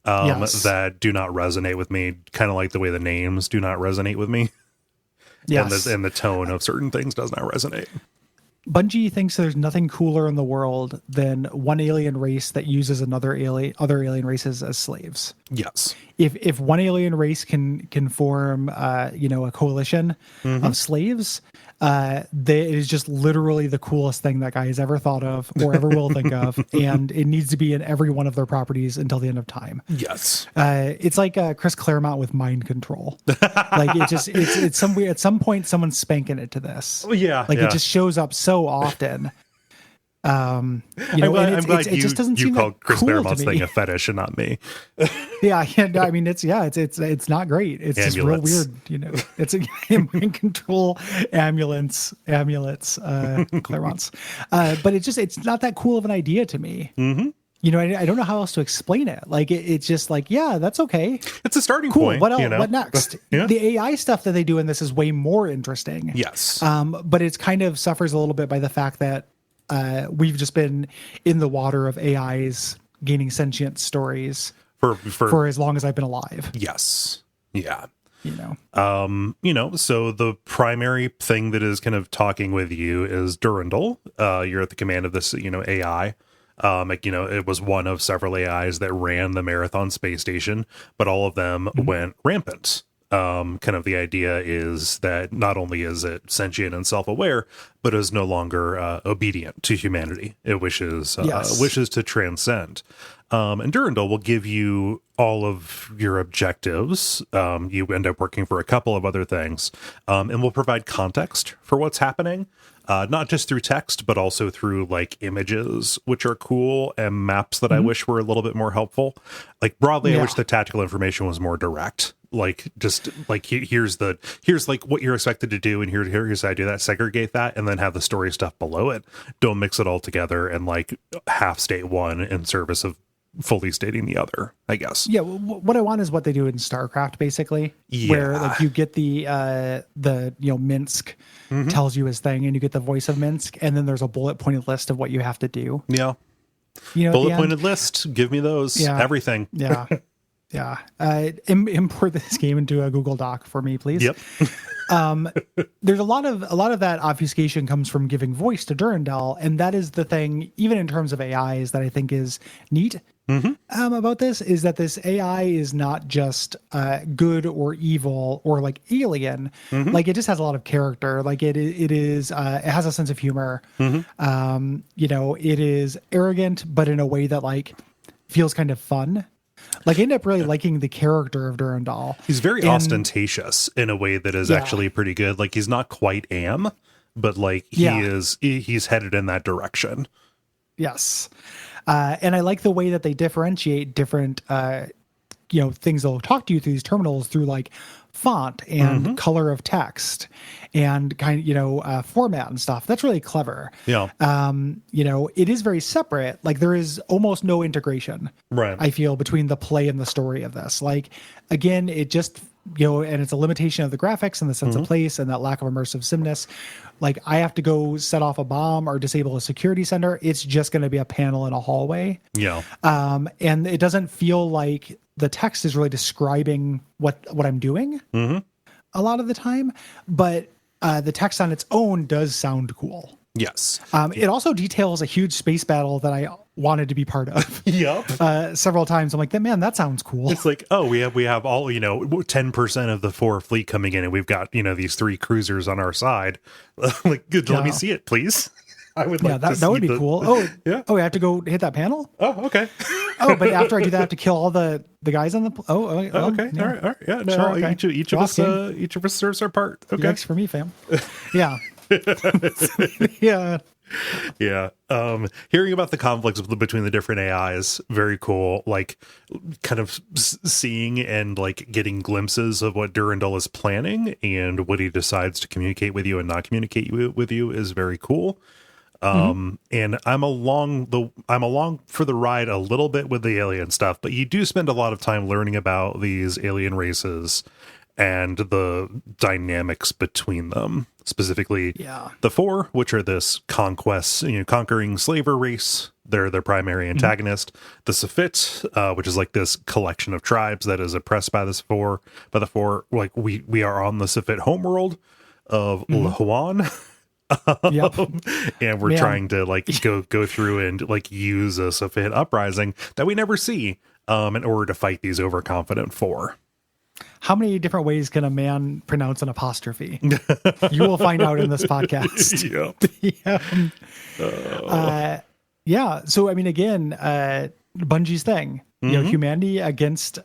S1: that do not resonate with me. Kind of like the way the names do not resonate with me. Yes, and the tone of certain things does not resonate.
S2: Bungie thinks there's nothing cooler in the world than one alien race that uses other alien races as slaves.
S1: Yes.
S2: If one alien race can form, you know, a coalition of slaves, it is just literally the coolest thing that guy has ever thought of or ever will think of, and it needs to be in every one of their properties until the end of time.
S1: Yes.
S2: It's like Chris Claremont with mind control. Like it's some weird, at some point someone's spanking it to this.
S1: Yeah.
S2: Like it just shows up so often. You know,
S1: I'm glad
S2: it just doesn't
S1: you
S2: seem
S1: called Chris
S2: cool
S1: Claremont's thing a fetish and not me.
S2: Yeah, I mean, it's not great. It's just real weird, you know. It's a mind control amulets, Claremont's. But it's not that cool of an idea to me. Mm-hmm. You know, I don't know how else to explain it. Like it's just like, yeah, that's okay.
S1: It's a starting point.
S2: What else?
S1: You know?
S2: What next? The AI stuff that they do in this is way more interesting.
S1: Yes.
S2: But it's kind of suffers a little bit by the fact that we've just been in the water of AIs gaining sentient stories for as long as I've been alive.
S1: Yes. Yeah.
S2: So
S1: the primary thing that is kind of talking with you is Durandal. You're at the command of this, AI. It was one of several AIs that ran the Marathon space station, but all of them went rampant. Kind of the idea is that not only is it sentient and self-aware, but is no longer obedient to humanity. It wishes to transcend. And Durandal will give you all of your objectives. You end up working for a couple of other things, and will provide context for what's happening, not just through text, but also through like images, which are cool, and maps that I wish were a little bit more helpful. Like broadly, I wish the tactical information was more direct. Like just like here's like what you're expected to do, and here's how I do that. Segregate that, and then have the story stuff below it. Don't mix it all together and like half state one in service of fully stating the other, I guess.
S2: Yeah, what I want is what they do in StarCraft, basically, where like you get the Minsk tells you his thing, and you get the voice of Minsk, and then there's a bullet pointed list of what you have to do.
S1: Yeah, bullet pointed list. Give me those. Yeah. Everything.
S2: Yeah. Yeah. Import this game into a Google Doc for me, please.
S1: Yep.
S2: There's a lot of that obfuscation comes from giving voice to Durandal, and that is the thing, even in terms of AIs, that I think is neat about this, is that this AI is not just good or evil or like alien. Like it just has a lot of character. Like it has a sense of humor. It is arrogant, but in a way that like feels kind of fun. Like, I end up really liking the character of Durandal.
S1: He's very ostentatious in a way that is actually pretty good. Like, he's not quite but like he's headed in that direction.
S2: Yes. And I like the way that they differentiate different, things that'll talk to you through these terminals through like font and color of text and format and stuff. That's really clever.
S1: Yeah.
S2: It is very separate. Like there is almost no integration,
S1: right?
S2: I feel, between the play and the story of this. Like, again, it just, and it's a limitation of the graphics and the sense of place and that lack of immersive simness. Like I have to go set off a bomb or disable a security center. It's just going to be a panel in a hallway.
S1: Yeah.
S2: And it doesn't feel like the text is really describing what I'm doing a lot of the time, but the text on its own does sound cool.
S1: Yes.
S2: It also details a huge space battle that I wanted to be part of.
S1: Yep.
S2: Several times. I'm like, man, that sounds cool.
S1: It's like, oh, we have all, 10% of the 4 fleet coming in, and we've got, these 3 cruisers on our side. Like, good. Let me see it, please. I would like
S2: that would be cool. Oh, yeah. Oh, I have to go hit that panel?
S1: Oh, okay.
S2: Oh, but after I do that, I have to kill all the guys on the
S1: okay.
S2: Yeah.
S1: All right. Yeah. No,
S2: sure, okay.
S1: each of us serves our part. Okay.
S2: Thanks for me, fam. Yeah. Yeah.
S1: Yeah. Hearing about the conflicts between the different AIs, very cool. Like kind of seeing and like getting glimpses of what Durandal is planning and what he decides to communicate with you and not communicate with you is very cool. And I'm along for the ride a little bit with the alien stuff, but you do spend a lot of time learning about these alien races and the dynamics between them, specifically the 4, which are this conquering slaver race. They're their primary antagonist. The Safit, which is like this collection of tribes that is oppressed by the 4. Like we are on the Safit homeworld of Lahuan. And we're trying to like go through and like use a Safit uprising that we never see in order to fight these overconfident 4.
S2: How many different ways can a man pronounce an apostrophe? You will find out in this podcast. Yeah. So, I mean, again, Bungie's thing, humanity against,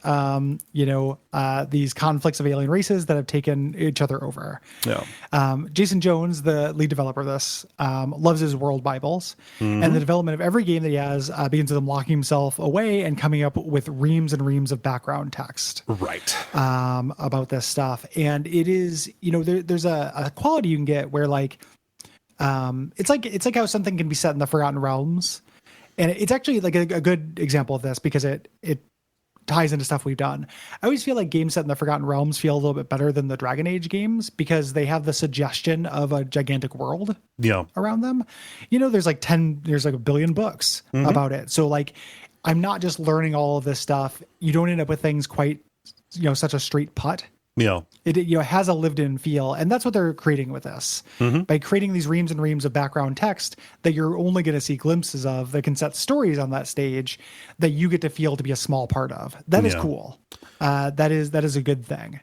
S2: these conflicts of alien races that have taken each other over.
S1: Yeah.
S2: Jason Jones, the lead developer of this, loves his world Bibles, and the development of every game that he has begins with him locking himself away and coming up with reams and reams of background text.
S1: Right.
S2: About this stuff. And it is, there's a quality you can get where like, it's like how something can be set in the Forgotten Realms. And it's actually like a good example of this because it ties into stuff we've done. I always feel like games set in the Forgotten Realms feel a little bit better than the Dragon Age games because they have the suggestion of a gigantic world around them. There's like a billion books about it. So like I'm not just learning all of this stuff. You don't end up with things quite, such a straight putt.
S1: Yeah.
S2: It has a lived in feel. And that's what they're creating with this. By creating these reams and reams of background text that you're only going to see glimpses of that can set stories on that stage that you get to feel to be a small part of. That is cool. That is a good thing,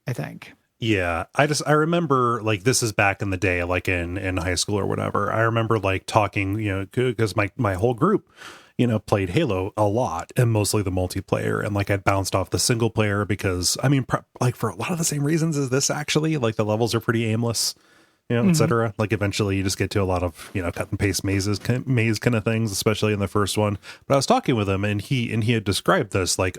S2: I think.
S1: Yeah, I remember, like, this is back in the day, like in high school or whatever. I remember like talking, because my whole group, played Halo a lot, and mostly the multiplayer, and like I'd bounced off the single player because, I mean, like for a lot of the same reasons as this, actually, like the levels are pretty aimless, etc. Like eventually you just get to a lot of, cut and paste maze kind of things, especially in the first one. But I was talking with him, and he had described this like,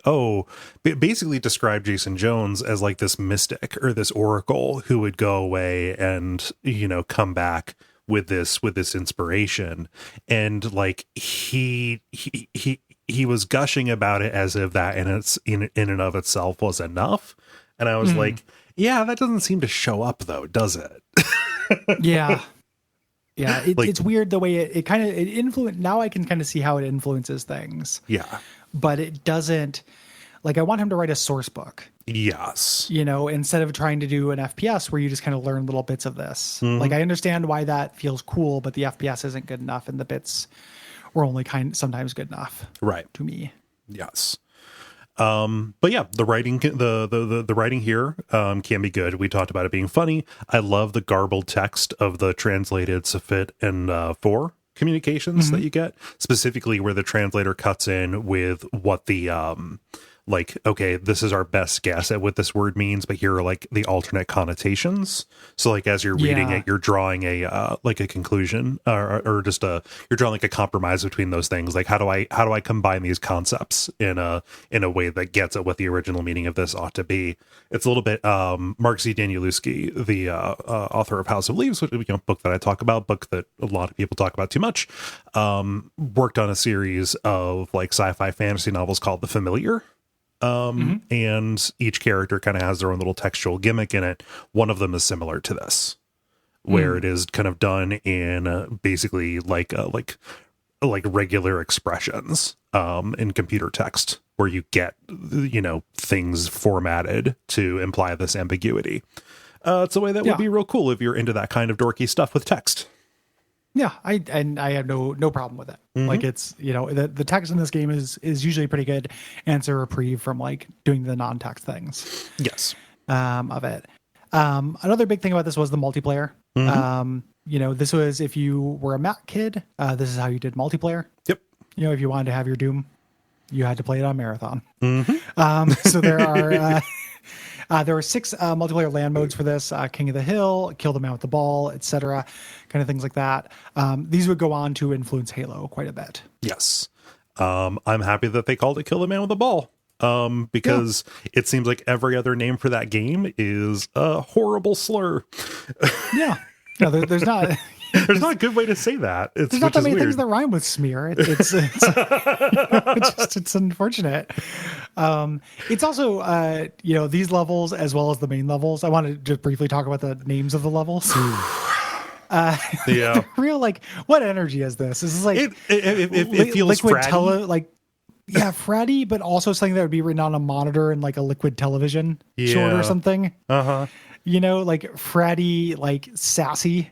S1: basically described Jason Jones as like this mystic or this oracle who would go away and, come back with this inspiration. And like he was gushing about it as if that in and of itself was enough. And I was like, yeah, that doesn't seem to show up though, does it?
S2: Yeah. It's weird the way it kind of influence. Now I can kind of see how it influences things.
S1: Yeah.
S2: But it doesn't, like, I want him to write a source book.
S1: Yes.
S2: Instead of trying to do an FPS where you just kind of learn little bits of this. Like, I understand why that feels cool, but the FPS isn't good enough, and the bits were only sometimes good enough.
S1: Right.
S2: To me.
S1: Yes. But yeah, the writing, the writing here, can be good. We talked about it being funny. I love the garbled text of the translated Safit and 4 communications that you get, specifically where the translator cuts in with what the, like, okay, this is our best guess at what this word means, but here are like the alternate connotations. So like, as you're reading it, you're drawing a, like a conclusion or just you're drawing like a compromise between those things. Like, how do I combine these concepts in a way that gets at what the original meaning of this ought to be? It's a little bit, Mark Z. Danielewski, the, author of House of Leaves, which, book that I talk about, book that a lot of people talk about too much, worked on a series of like sci-fi fantasy novels called The Familiar. And each character kind of has their own little textual gimmick in it. One of them is similar to this, where it is kind of done in basically like regular expressions in computer text, where you get things formatted to imply this ambiguity. It's a way that would be real cool if you're into that kind of dorky stuff with text.
S2: Yeah, I have no problem with it. Like, it's, the text in this game is usually pretty good, and it's a reprieve from like doing the non-text things.
S1: Yes.
S2: Of it. Another big thing about this was the multiplayer. This was, if you were a Mac kid, this is how you did multiplayer.
S1: Yep.
S2: If you wanted to have your Doom, you had to play it on Marathon. So there are there were 6 multiplayer land modes for this: King of the Hill, Kill the Man with the Ball, etc., kind of things like that. These would go on to influence Halo quite a bit.
S1: Yes. I'm happy that they called it Kill the Man with the Ball, because it seems like every other name for that game is a horrible slur.
S2: Yeah. No, there's not.
S1: There's not a good way to say that.
S2: There's not that many things that rhyme with smear. It's unfortunate. It's also, these levels as well as the main levels. I want to just briefly talk about the names of the levels. Yeah. Real, like, what energy is this? This is like
S1: it feels fratty.
S2: Fratty, but also something that would be written on a monitor in like a liquid television short or something. Like fratty, like sassy.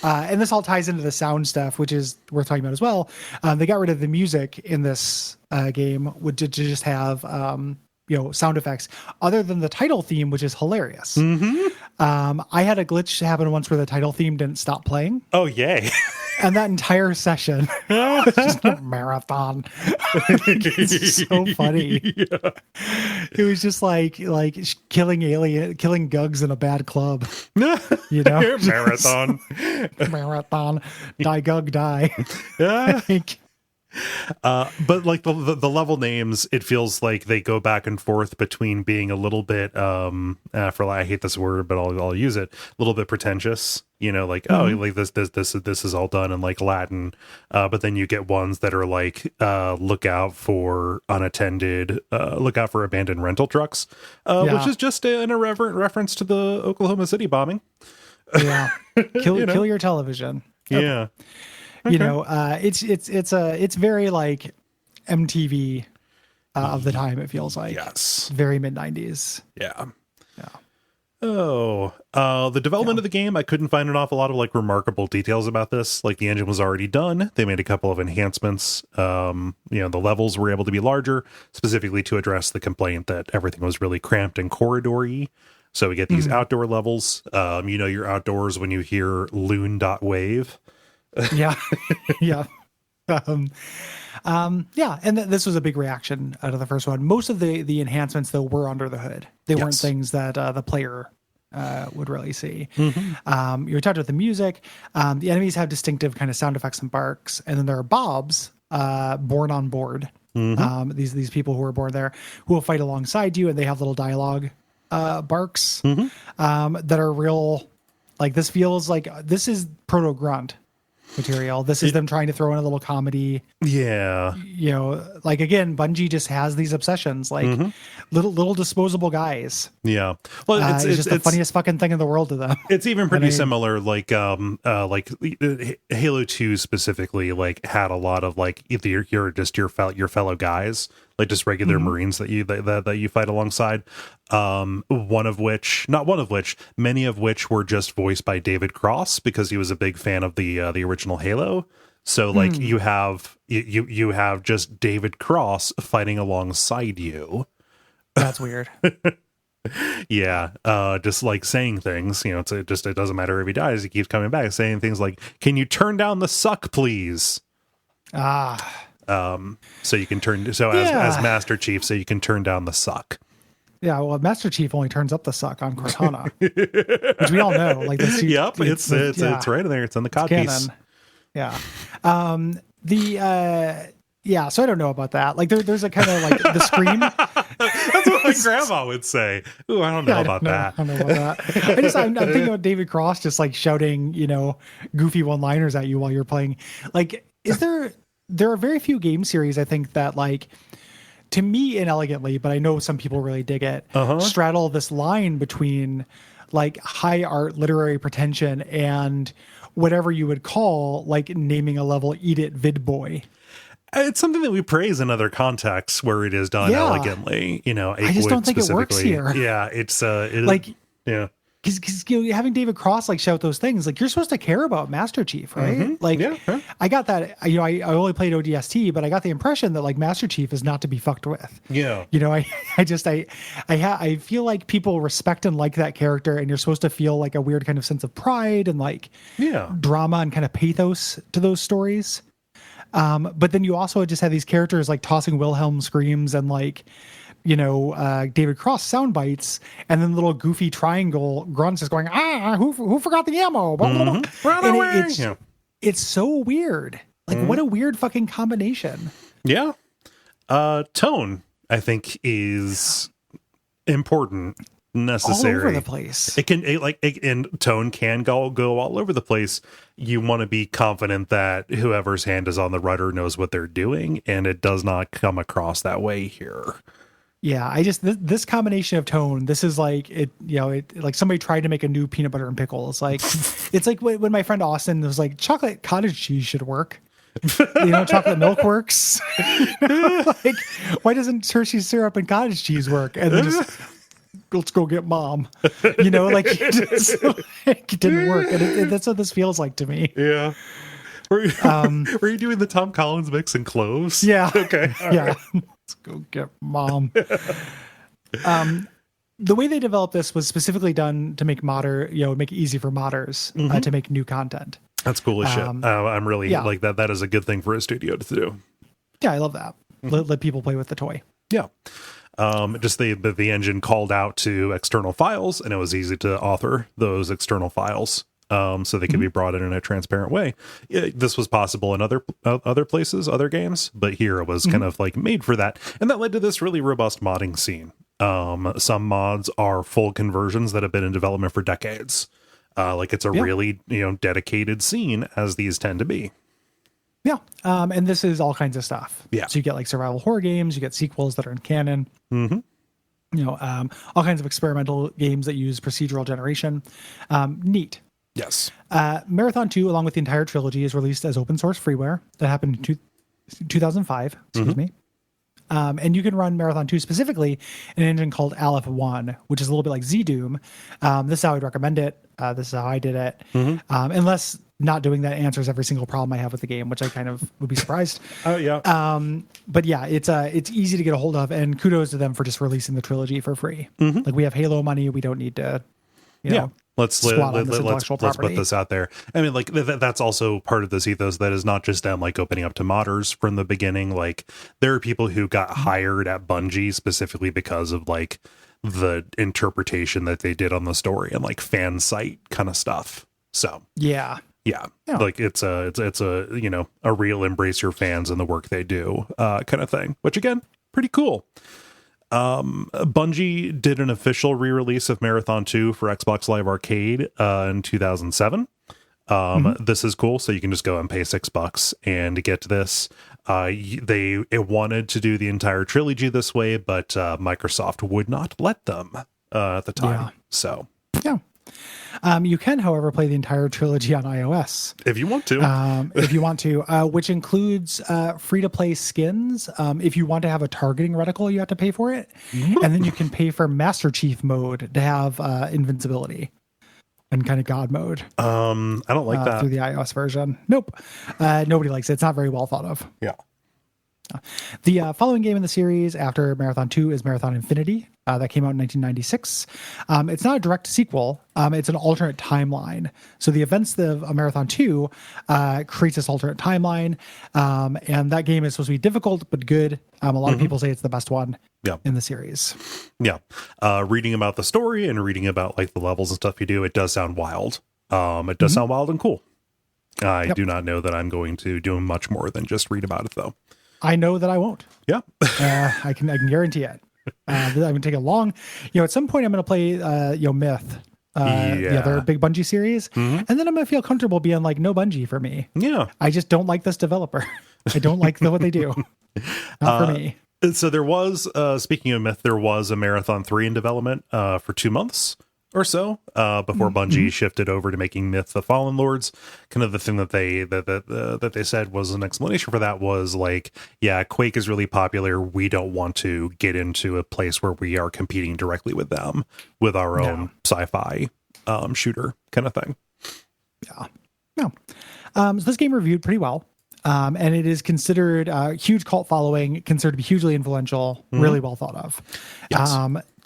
S2: And this all ties into the sound stuff, which is worth talking about as well. They got rid of the music in this game, which to just have sound effects other than the title theme, which is hilarious. I had a glitch happen once where the title theme didn't stop playing.
S1: Oh, yay.
S2: And that entire session was just a marathon. It's so funny. Yeah. It was just like killing gugs in a bad club.
S1: Marathon.
S2: Marathon. Die gug die.
S1: But like the level names, it feels like they go back and forth between being a little bit I hate this word, but I'll use it, a little bit pretentious, like like this is all done in like Latin, but then you get ones that are like look out for unattended, look out for abandoned rental trucks, which is just an irreverent reference to the Oklahoma City bombing.
S2: Kill your television.
S1: Yeah.
S2: Okay. It's very like, MTV of the time, it feels like.
S1: Yes.
S2: Very mid-90s.
S1: Yeah.
S2: Yeah.
S1: Oh, the development of the game, I couldn't find an awful lot of like remarkable details about this. Like the engine was already done. They made a couple of enhancements. The levels were able to be larger, specifically to address the complaint that everything was really cramped and corridory. So we get these outdoor levels. You're outdoors when you hear loon.wave.
S2: Yeah. Yeah. And this was a big reaction out of the first one. Most of the enhancements, though, were under the hood. They weren't things that the player would really see. You were talking about the music. The enemies have distinctive kind of sound effects and barks, and then there are bobs born on board. These people who are born there who will fight alongside you, and they have little dialogue barks that are real. Like this feels like this is proto grunt material. This is them trying to throw in a little comedy.
S1: Yeah.
S2: Like again, Bungie just has these obsessions, like little disposable guys.
S1: Yeah. Well,
S2: it's just the funniest fucking thing in the world to them.
S1: It's even pretty similar. Like Halo 2 specifically, like had a lot of like either you're just your fellow guys, like just regular Marines that you fight alongside. Many of which were just voiced by David Cross because he was a big fan of the original Halo. So like you have just David Cross fighting alongside you.
S2: That's weird.
S1: Yeah, just like saying things, it doesn't matter if he dies, he keeps coming back saying things like, "Can you turn down the suck, please?" So you can as Master Chief, so you can turn down the suck.
S2: Yeah, well, Master Chief only turns up the suck on Cortana, which we all know. Like this,
S1: it's right in there. It's in the cod piece.
S2: Yeah. So I don't know about that. Like there's a kind of like the scream.
S1: That's what my grandma would say. Ooh, I don't know about that.
S2: I don't know about that. I'm thinking about David Cross just like shouting, goofy one-liners at you while you're playing. Like, there are very few game series, I think, that like, to me inelegantly, but I know some people really dig it, straddle this line between like high art literary pretension and whatever you would call like naming a level "Eat It, Vid Boy."
S1: It's something that we praise in other contexts where it is done elegantly.
S2: I just don't think it works here.
S1: Yeah, it's
S2: like because having David Cross like shout those things, like you're supposed to care about Master Chief, right? I got that. I only played ODST, but I got the impression that like Master Chief is not to be fucked with.
S1: Yeah,
S2: I feel like people respect and like that character, and you're supposed to feel like a weird kind of sense of pride and like drama and kind of pathos to those stories. But then you also just have these characters like tossing Wilhelm screams and like, David Cross sound bites, and then little goofy triangle grunts is going, who forgot the ammo? Run away. It's so weird. Like what a weird fucking combination.
S1: Yeah. Tone, I think, is important. Necessary
S2: all over the place.
S1: And tone can go all over the place. You want to be confident that whoever's hand is on the rudder knows what they're doing, and it does not come across that way here.
S2: Yeah, I just this combination of tone. This is like it. Like somebody tried to make a new peanut butter and pickle. It's like when my friend Austin was like, chocolate cottage cheese should work. Chocolate milk works. Like, why doesn't Hershey's syrup and cottage cheese work? And then just let's go get mom. It didn't work, and that's what this feels like to me.
S1: Yeah. Were you doing the Tom Collins mix and cloves?
S2: Yeah.
S1: Okay.
S2: Yeah. Let's go get mom. The way they developed this was specifically done to make make it easy for modders to make new content.
S1: That's cool as shit. I'm really like that. That is a good thing for a studio to do.
S2: Yeah, I love that. Let people play with the toy.
S1: Yeah. Just the engine called out to external files, and it was easy to author those external files. So they could be brought in a transparent way. This was possible in other places, other games, but here it was kind of like made for that. And that led to this really robust modding scene. Some mods are full conversions that have been in development for decades. Like it's a really, dedicated scene, as these tend to be.
S2: Yeah. And this is all kinds of stuff.
S1: Yeah.
S2: So you get like survival horror games, you get sequels that are in canon. All kinds of experimental games that use procedural generation. Neat.
S1: Yes.
S2: Marathon 2, along with the entire trilogy, is released as open source freeware. That happened 2005, excuse me. And you can run Marathon 2 specifically in an engine called Aleph 1, which is a little bit like ZDoom. This is how I'd recommend it. This is how I did it. Unless not doing that answers every single problem I have with the game, which I kind of would be surprised.
S1: Oh, yeah.
S2: But yeah, it's easy to get a hold of, and kudos to them for just releasing the trilogy for free. Like, we have Halo money. We don't need to, you know,
S1: let's put this out there. I mean, like that's also part of this ethos, that is not just them like opening up to modders from the beginning. Like, there are people who got hired at Bungie specifically because of like the interpretation that they did on the story and like fan site kind of stuff. So yeah, like it's a you know, a real embrace your fans and the work they do kind of thing, which again, pretty cool. Bungie did an official re-release of Marathon 2 for Xbox Live Arcade in 2007. This is cool, so you can just go and pay $6 and get this. They wanted to do the entire trilogy this way, but Microsoft would not let them at the time. So
S2: yeah. You can, however, play the entire trilogy on iOS
S1: if you want to.
S2: Which includes free-to-play skins. If you want to have a targeting reticle, you have to pay for it, and then you can pay for Master Chief mode to have invincibility and kind of God mode.
S1: I don't like that
S2: through the iOS version. Nope, nobody likes it. It's not very well thought of.
S1: Yeah.
S2: The following game in the series after Marathon 2 is Marathon Infinity. That came out in 1996. It's not a direct sequel. It's an alternate timeline. So the events of Marathon 2 creates this alternate timeline. And that game is supposed to be difficult, but good. A lot of people say it's the best one in the series.
S1: Yeah. Reading about the story and reading about like the levels and stuff you do, it does sound wild. It does sound wild and cool. I do not know that I'm going to do much more than just read about it, though.
S2: I know that I won't.
S1: Yeah.
S2: I can guarantee it. I'm going to take a long, at some point I'm going to play, Myth, the other big Bungie series. And then I'm going to feel comfortable being like, no Bungie for me.
S1: Yeah.
S2: I just don't like this developer. I don't like what they do. Not for me.
S1: So there was, speaking of Myth, there was a Marathon 3 in development for 2 months or so before Bungie shifted over to making Myth the Fallen Lords. Kind of the thing that they said was an explanation for that was like, yeah, Quake is really popular. We don't want to get into a place where we are competing directly with them with our own sci-fi shooter kind of thing.
S2: Yeah. No. So this game reviewed pretty well. And it is considered a huge cult following, considered to be hugely influential, really well thought of. Yes.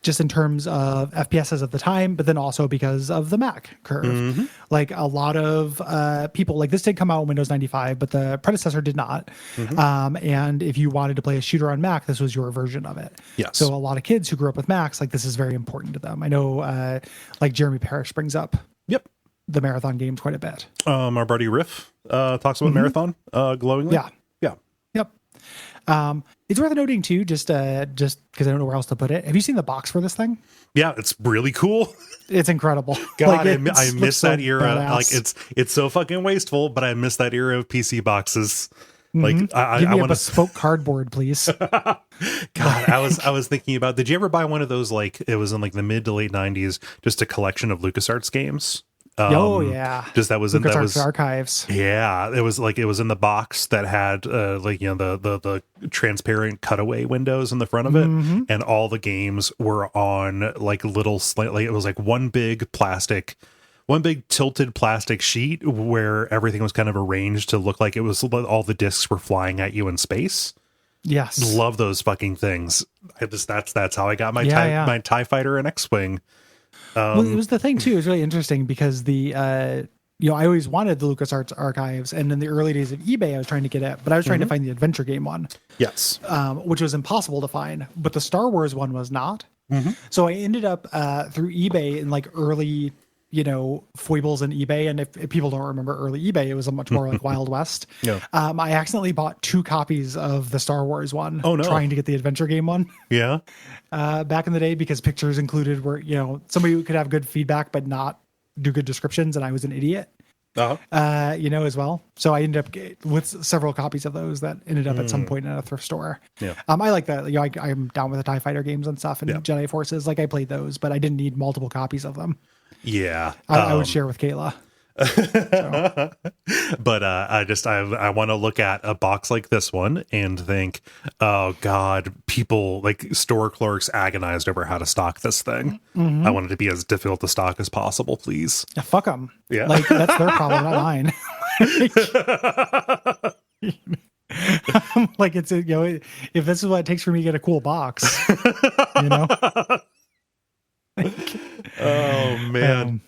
S2: Just in terms of FPSs at the time, but then also because of the Mac curve. Like a lot of people, like this did come out in Windows 95, but the predecessor did not. And if you wanted to play a shooter on Mac, this was your version of it.
S1: Yes.
S2: So a lot of kids who grew up with Macs, like this is very important to them. I know like Jeremy Parrish brings up the Marathon games quite a bit.
S1: Our buddy Riff talks about Marathon glowingly.
S2: Yeah. It's worth noting too, just because I don't know where else to put it. Have you seen the box for this thing?
S1: Yeah, it's really cool.
S2: It's incredible.
S1: God, I miss that era. Badass. Like it's so fucking wasteful, but I miss that era of PC boxes. Like
S2: I want a bespoke cardboard, please.
S1: God, I was thinking about. Did you ever buy one of those? Like it was in like the mid to late '90s, just a collection of LucasArts games. Just that was in
S2: LucasArts archives.
S1: Yeah, it was in the box that had the transparent cutaway windows in the front of it, and all the games were on like little slightly. It was like one big tilted plastic sheet where everything was kind of arranged to look like it was all the discs were flying at you in space.
S2: Yes,
S1: love those fucking things. That's how I got my my TIE Fighter and X-Wing.
S2: Well, it was the thing too. It was really interesting because I always wanted the LucasArts archives, and in the early days of eBay, I was trying to get it, but I was trying to find the adventure game one.
S1: Yes,
S2: which was impossible to find, but the Star Wars one was not. So I ended up through eBay in like early, foibles in eBay, and if people don't remember early eBay, it was a much more like Wild West. I accidentally bought 2 copies of the Star Wars one. Oh no! Trying to get the adventure game one.
S1: Yeah.
S2: Back in the day, because pictures included were, somebody who could have good feedback but not do good descriptions, and I was an idiot. As well. So I ended up with several copies of those that ended up at some point in a thrift store. Yeah. I like that. I'm down with the TIE Fighter games and stuff, and Jedi Forces. Like I played those, but I didn't need multiple copies of them.
S1: Yeah.
S2: I would share with Kayla. So.
S1: But I want to look at a box like this one and think, oh God, people like store clerks agonized over how to stock this thing.
S2: Mm-hmm.
S1: I want it to be as difficult to stock as possible, please.
S2: Yeah, fuck them.
S1: Yeah.
S2: Like, that's their problem, not mine. Like, it's, you know, if this is what it takes for me to get a cool box, you know.
S1: Oh man.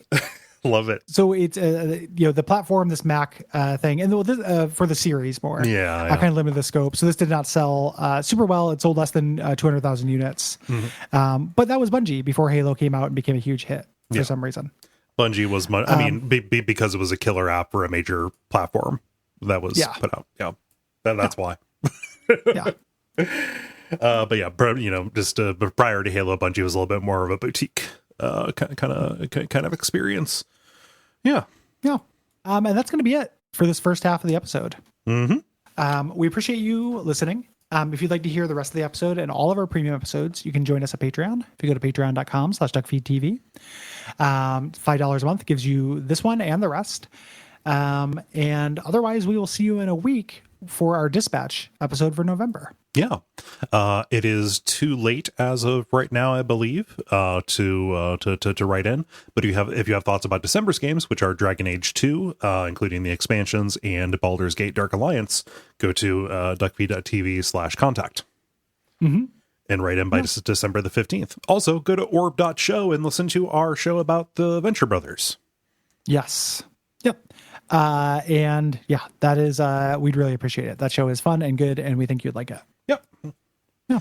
S1: Love it.
S2: So it's you know, the platform, this Mac thing, and for the series more.
S1: Yeah,
S2: I kind of limited the scope. So this did not sell super well. It sold less than 200,000 units. Mm-hmm. But that was Bungie before Halo came out and became a huge hit for some reason.
S1: Bungie was, I mean, because it was a killer app for a major platform that was put out. Yeah, that's why.
S2: Yeah.
S1: But yeah, you know, just prior to Halo, Bungie was a little bit more of a boutique kind of experience. Yeah.
S2: And that's going to be it for this first half of the episode.
S1: Mm-hmm.
S2: We appreciate you listening. If you'd like to hear the rest of the episode and all of our premium episodes, you can join us at Patreon. If you go to patreon.com/Duckfeed.tv, $5 a month gives you this one and the rest. And otherwise, we will see you in a week for our Dispatch episode for November.
S1: Yeah. It is too late as of right now, I believe, to write in. But if you have thoughts about December's games, which are Dragon Age 2, including the expansions, and Baldur's Gate Dark Alliance, go to Duckfeed.tv/contact.
S2: Mm-hmm.
S1: And write in by December the 15th. Also, go to orb.show and listen to our show about the Venture Brothers.
S2: Yes. Yep. And yeah, that is, we'd really appreciate it. That show is fun and good, and we think you'd like it.
S1: Yep.
S2: Yeah.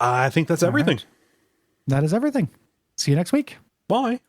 S1: I think that's everything.
S2: Right. That is everything. See you next week.
S1: Bye.